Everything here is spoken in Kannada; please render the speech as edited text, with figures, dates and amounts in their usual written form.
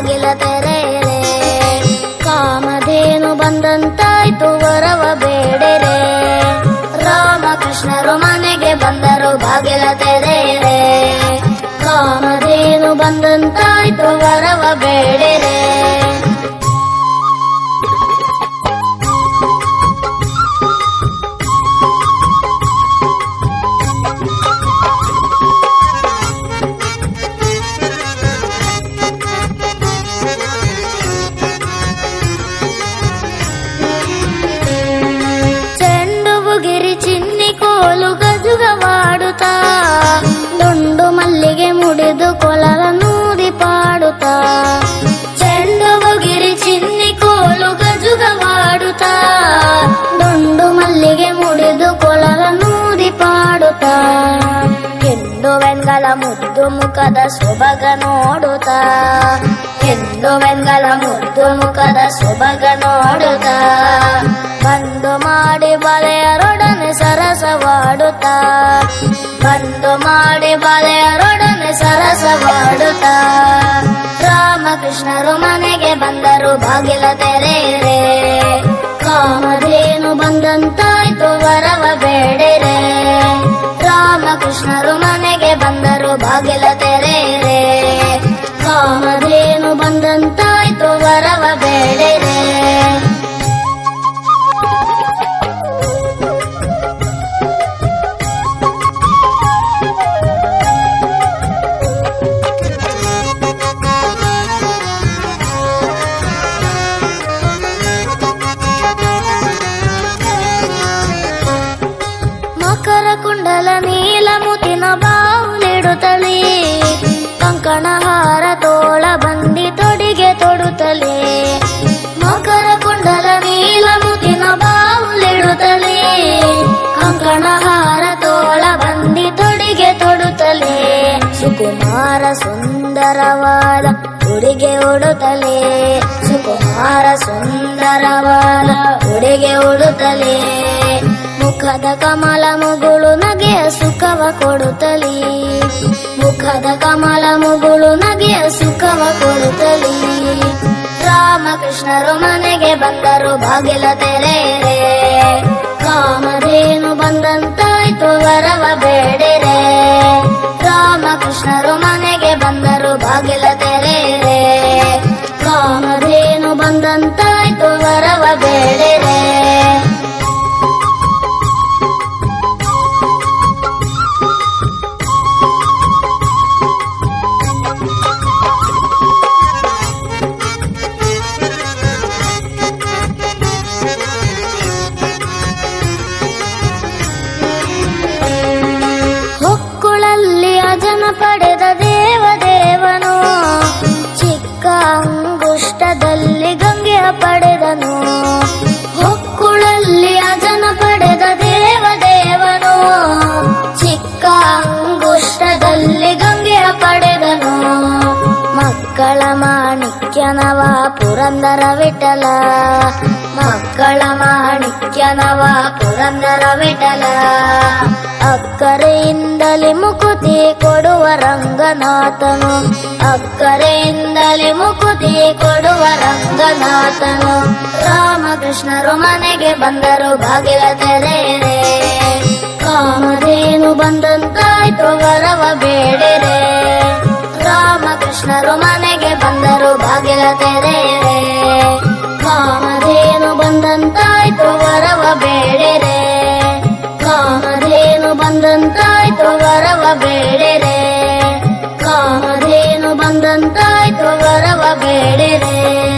ಬಾಗಿಲ ತೆರೆರೆ. ಕಾಮಧೇನು ಬಂದಂತಾಯ್ತು ವರವ ಬೇಡಿರೆ. ರಾಮಕೃಷ್ಣರು ಮನೆಗೆ ಬಂದರು ಬಾಗಿಲ ತೆರೆರೆ. ಕಾಮಧೇನು ಬಂದಂತಾಯ್ತು ವರವ ಬೇಡಿರೆ. ಮಾಡುತ್ತಾ ದುಂಡು ಮಲ್ಲಿಗೆ ಮುಡಿದು ಕೊಳಲ ನೂದಿ ಪಾಡುತ್ತಾ. ಚೆಂಡು ಗಿರಿ ಚಿನ್ನಿ ಕೋಲು ಗಜುಗವಾಡುತ್ತಾ ದುಂಡು ಮಲ್ಲಿಗೆ ಮುಡಿದು ಕೊಳಲ ನೂದಿ ಪಾಡುತ್ತಾ. ಹೆಣ್ಣು ವೆಂಗಲ ಮುದ್ದು ಮುಖದ ಸೊಬಗ ನೋಡುತ್ತಾ. ಹೆಣ್ಣು ವೆಂಗಲ ಮುದ್ದು ಮುಖದ ಸೊಬಗ ನೋಡುತ್ತಾ. ಬಂದು ಮಾಡಿ ಬಲೆಯರೊಡನೆ ಸರಸವಾಡುತ್ತಾ. ಬಂದು ಮಾಡಿ ಬಲೆಯರೊಡನೆ ಸರಸವಾಡುತ್ತಾ. ರಾಮಕೃಷ್ಣರು ಮನೆಗೆ ಬಂದರು ಬಾಗಿಲ ತೆರೆರೆ. ಕಾಮಧೇನು ಬಂದಂತಾಯ್ತು ವರವ ಬೇಡಿರೆ. ರಾಮಕೃಷ್ಣರು ಮನೆಗೆ ಬಂದರು ಬಾಗಿಲ ತೆರೆರೆ. ಕಾಮಧೇನು ಬಂದಂತಾಯ್ತು ವರವ ಬೇಡಿರೆ. ಕುಂಡಲ ನೀಲ ಮುತಿನ ಬಾವುಲಿಡುತ್ತಲೇ. ಕಂಕಣಹಾರ ತೋಳ ಬಂದಿ ತೊಡಿಗೆ ತೊಡುತ್ತಲೇ. ಮಕರ ಕುಂಡಲ ನೀಲ ಮುತಿನ ಬಾವುಲಿಡುತ್ತಲೇ. ಕಂಕಣಹಾರ ತೋಳ ಬಂದಿ ತೊಡಿಗೆ ತೊಡುತ್ತಲೇ. ಸುಕುಮಾರ ಸುಂದರವಾದ ಉಡಿಗೆ ಉಡುತ್ತಲೇ. ಸುಕುಮಾರ ಸುಂದರವಾದ ಉಡಿಗೆ ಉಡುತ್ತಲೇ. ಮುಖದ ಕಮಲ ಮುಗುಳು ನಗೆಯ ಸುಖವ ಕೊಡುತ್ತಲೇ. ಮುಖದ ಕಮಲ ಮುಗುಳು ನಗೆಯ ಸುಖವ ಕೊಡುತ್ತಲೇ. ರಾಮಕೃಷ್ಣರು ಮನೆಗೆ ಬಂದರು ಬಾಗಿಲ ತೆರೆರೆ. ಕಾಮಧೇನು ಬಂದಂತಾಯ್ತು ವರವ ಬೇಡಿರೆ. ರಾಮಕೃಷ್ಣರು ಮನೆಗೆ ಬಂದರು ಬಾಗಿಲ ತೆರೆರೆ. ಕಾಮಧೇನು ಬಂದಂತಾಯ್ತು ವರವ ಬೇಡಿರೆ. ಪಡೆದ ದೇವದೇವನು ಚಿಕ್ಕ ಅಂಗುಷ್ಟದಲ್ಲಿ ಗಂಗೆಯ ಪಡೆದನು. ಹೊಕ್ಕುಳಲ್ಲಿ ಅಜನ ಪಡೆದ ದೇವದೇವನು ಚಿಕ್ಕ ಅಂಗುಷ್ಟದಲ್ಲಿ ಗಂಗೆಯ ಪಡೆದನು. ಮಕ್ಕಳ ಮಾಣಿಕ್ಯನವ ಪುರಂದರ ವಿಠಲ. ಮಕ್ಕಳ ಮಾಣಿಕ್ಯನವ ಪುರಂದರ ವಿಠಲ. ಅಕ್ಕರೆಯಿಂದಲೇ ಮುಕುತಿ ಕೊಡುವ ರಂಗನಾಥನು. ಅಕ್ಕರೆಯಿಂದಲೇ ಮುಕುತಿ ಕೊಡುವ ರಂಗನಾಥನು. ರಾಮಕೃಷ್ಣರು ಮನೆಗೆ ಬಂದರು ಬಾಗಿಲ ತೆರೆರೆ. ಕಾಮಧೇನು ಬಂದಂತಾಯ್ತು ವರವ ಬೇಡಿರೆ. ರಾಮಕೃಷ್ಣರು ಮನೆಗೆ ಬಂದರು ಬಾಗಿಲ ತೆರೆರೆ. ಕಾಮಧೇನು ಬಂದಂತಾಯ್ತು ವರವ ಬೇಡಿರೆ. ಕಾಮಧೇನು ಬಂದಂತಾಯ್ತು ವರವ ಬೇಡಿರೆ. ಕಾಮಧೇನು ಬಂದಂತಾಯ್ತು ವರವ ಬೇಡಿರೆ.